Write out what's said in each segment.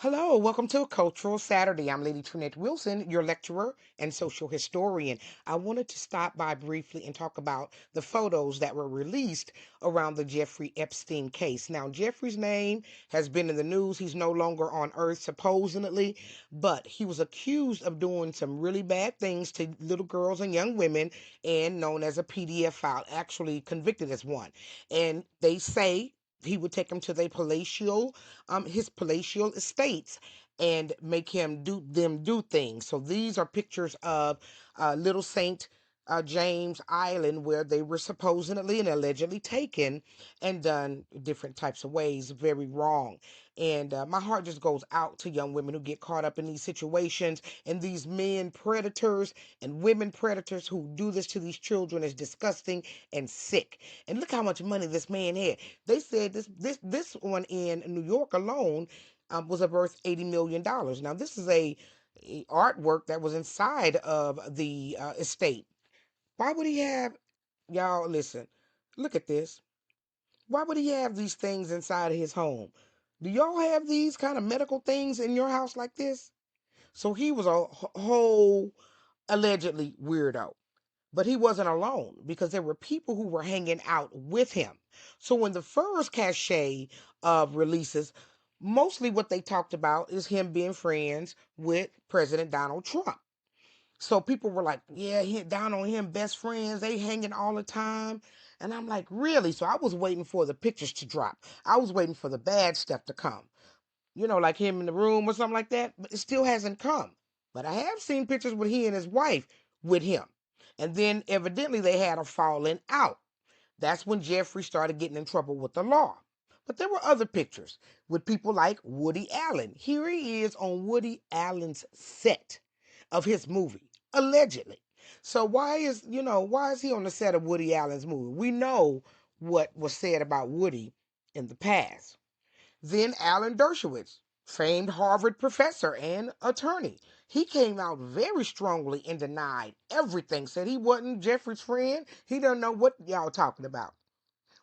Hello, welcome to Cultural Saturday. I'm Lady TrenettWilson, your lecturer and social historian. I wanted to stop by briefly and talk about the photos that were released around the Jeffrey Epstein case. Now, Jeffrey's name has been in the news. He's no longer on earth, supposedly, but he was accused of doing some really bad things to little girls and young women and known as a PDF file, actually convicted as one. And they say he would take them to their his palatial estates and make him do things. So these are pictures of Little Saint James Island where they were supposedly and allegedly taken and done different types of ways, very wrong. And my heart just goes out to young women who get caught up in these situations, and these men predators and women predators who do this to these children is disgusting and sick. And look how much money this man had. They said this one in New York alone was worth $80 million. Now this is a artwork that was inside of the estate. Why would he have y'all listen? Look at this. Why would he have these things inside of his home? Do y'all have these kind of medical things in your house like this? So he was a whole allegedly weirdo. But he wasn't alone because there were people who were hanging out with him. So when the first cachet of releases, mostly what they talked about is him being friends with President Donald Trump. So people were like, yeah, he down on him, best friends, they hanging all the time. And I'm like, really? So I was waiting for the pictures to drop. I was waiting for the bad stuff to come. Like him in the room or something like that, but it still hasn't come. But I have seen pictures with he and his wife with him. And then evidently they had a falling out. That's when Jeffrey started getting in trouble with the law. But there were other pictures with people like Woody Allen. Here he is on Woody Allen's set of his movie, allegedly. So why is he on the set of Woody Allen's movie? We know what was said about Woody in the past. Then Alan Dershowitz, famed Harvard professor and attorney. He came out very strongly and denied everything, said he wasn't Jeffrey's friend. He doesn't know what y'all talking about.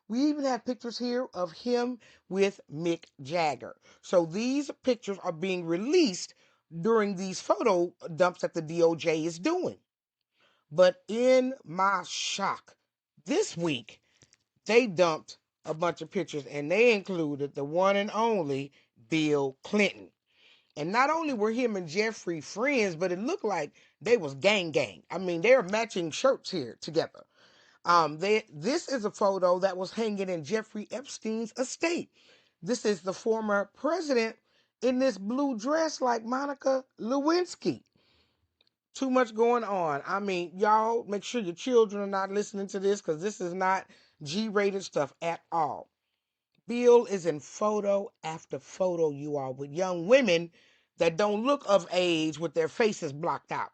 We even have pictures here of him with Mick Jagger. So these pictures are being released during these photo dumps that the DOJ is doing. But in my shock, this week they dumped a bunch of pictures and they included the one and only Bill Clinton. And not only were him and Jeffrey friends, but it looked like they was gang gang. I mean, they're matching shirts here together. This is a photo that was hanging in Jeffrey Epstein's estate. This is the former president in this blue dress like Monica Lewinsky. Too much going on. I mean, y'all make sure your children are not listening to this because this is not G-rated stuff at all. Bill is in photo after photo, you all, with young women that don't look of age with their faces blocked out.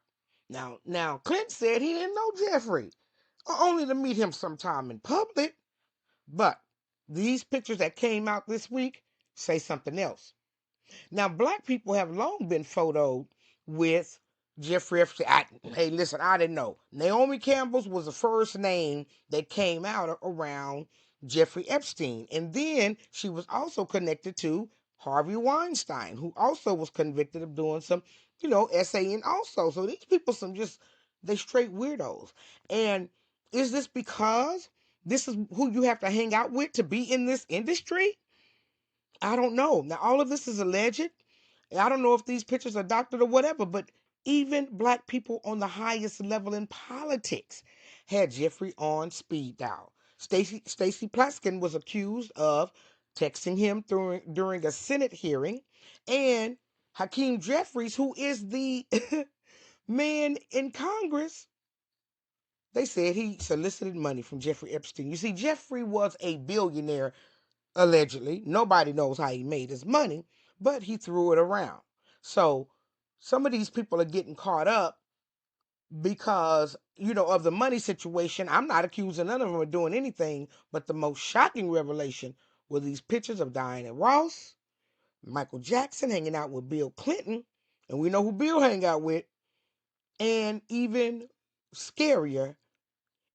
Now, Clint said he didn't know Jeffrey, only to meet him sometime in public. But these pictures that came out this week say something else. Now, black people have long been photoed with Jeffrey Epstein. Hey, listen, I didn't know. Naomi Campbell's was the first name that came out around Jeffrey Epstein. And then she was also connected to Harvey Weinstein, who also was convicted of doing some, essaying also. So these people they straight weirdos. And is this because this is who you have to hang out with to be in this industry? I don't know. Now, all of this is alleged. I don't know if these pictures are doctored or whatever, but even black people on the highest level in politics had Jeffrey on speed dial. Stacey Plaskin was accused of texting him during a Senate hearing, and Hakeem Jeffries, who is the man in Congress, they said he solicited money from Jeffrey Epstein. You see, Jeffrey was a billionaire allegedly. Nobody knows how he made his money, but he threw it around. So some of these people are getting caught up because, of the money situation. I'm not accusing none of them of doing anything, but the most shocking revelation were these pictures of Diana Ross, Michael Jackson hanging out with Bill Clinton, and we know who Bill hang out with, and even scarier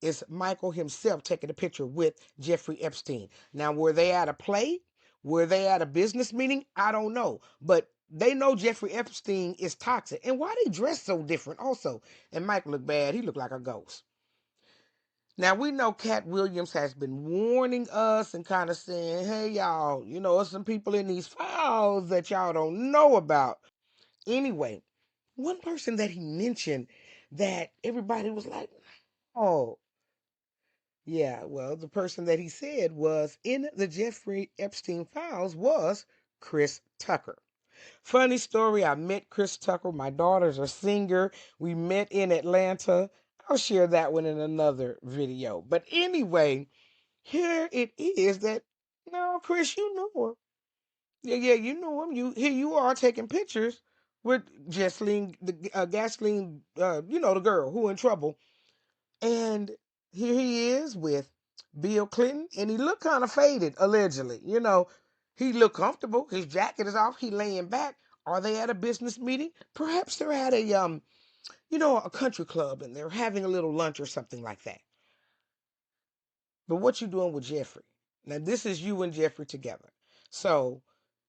is Michael himself taking a picture with Jeffrey Epstein. Now, were they at a play? Were they at a business meeting? I don't know. But they know Jeffrey Epstein is toxic. And why they dress so different also? And Mike looked bad. He looked like a ghost. Now we know Katt Williams has been warning us and kind of saying, hey y'all, there's some people in these files that y'all don't know about. Anyway, one person that he mentioned that everybody was like, oh, yeah, well, the person that he said was in the Jeffrey Epstein files was Chris Tucker. Funny story, I met Chris Tucker. My daughter's a singer. We met in Atlanta. I'll share that one in another video. But anyway, here it is that, no, Chris, you knew him. Yeah, you knew him. Here you are taking pictures with Jesseline, the Gasoline, the girl who in trouble. And here he is with Bill Clinton, and he looked kind of faded, allegedly. He looked comfortable. His jacket is off. He laying back. Are they at a business meeting? Perhaps they're at a country club, and they're having a little lunch or something like that. But what you doing with Jeffrey? Now this is you and Jeffrey together. So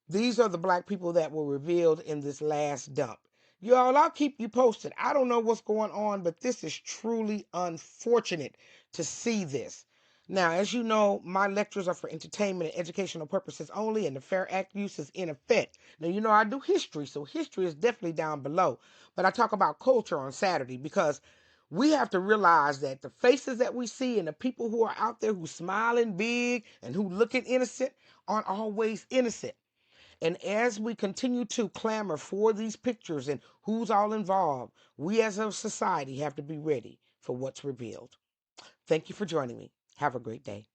these are the black people that were revealed in this last dump. Y'all, I'll keep you posted. I don't know what's going on, but this is truly unfortunate to see this. Now, as you know, my lectures are for entertainment and educational purposes only, and the Fair Act use is in effect. Now, I do history, so history is definitely down below. But I talk about culture on Saturday because we have to realize that the faces that we see and the people who are out there who smiling big and who looking innocent aren't always innocent. And as we continue to clamor for these pictures and who's all involved, we as a society have to be ready for what's revealed. Thank you for joining me. Have a great day.